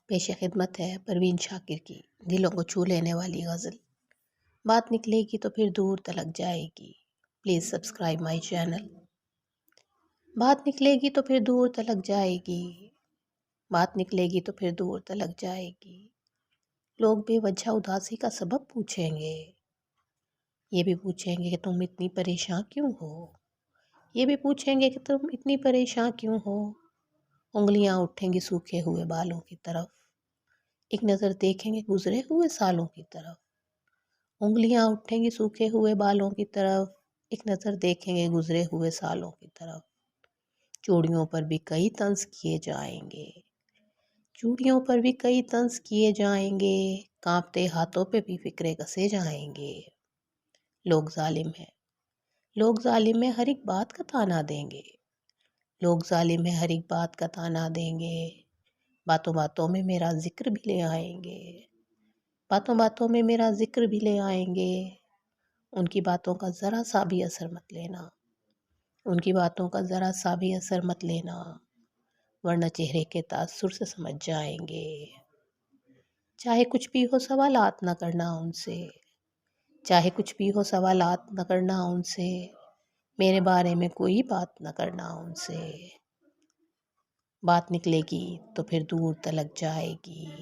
پیش خدمت ہے پروین شاکر کی دلوں کو چھو لینے والی غزل۔ بات نکلے گی تو پھر دور تلک جائے گی، پلیز سبسکرائب مائی چینل۔ بات نکلے گی تو پھر دور تلک جائے گی، بات نکلے گی تو پھر دور تلک جائے گی۔ لوگ بے وجہ اداسی کا سبب پوچھیں گے، یہ بھی پوچھیں گے کہ تم اتنی پریشان کیوں ہو، یہ بھی پوچھیں گے کہ تم اتنی پریشان کیوں ہو۔ انگلیاں اٹھیں گی سوکھے ہوئے بالوں کی طرف، ایک نظر دیکھیں گے گزرے ہوئے سالوں کی طرف۔ انگلیاں اٹھیں گی سوکھے ہوئے بالوں کی طرف، ایک نظر دیکھیں گے گزرے ہوئے سالوں کی طرف۔ چوڑیوں پر بھی کئی طنز کیے جائیں گے، چوڑیوں پر بھی کئی طنز کیے جائیں گے، کانپتے ہاتھوں پہ بھی فکرے کسے جائیں گے۔ لوگ ظالم ہیں، لوگ ظالم ہیں، ہر ایک بات کا تانا دیں گے، لوگ ظالم ہیں، ہر ایک بات کا تانا دیں گے۔ باتوں باتوں میں میرا ذکر بھی لے آئیں گے، باتوں باتوں میں میرا ذکر بھی لے آئیں گے۔ ان کی باتوں کا ذرا سا بھی اثر مت لینا، ان کی باتوں کا ذرا سا بھی اثر مت لینا، ورنہ چہرے کے تاثر سے سمجھ جائیں گے۔ چاہے کچھ بھی ہو سوالات نہ کرنا ان سے، چاہے کچھ بھی ہو سوالات نہ کرنا ان سے، میرے بارے میں کوئی بات نہ کرنا ان سے۔ بات نکلے گی تو پھر دور تلک جائے گی۔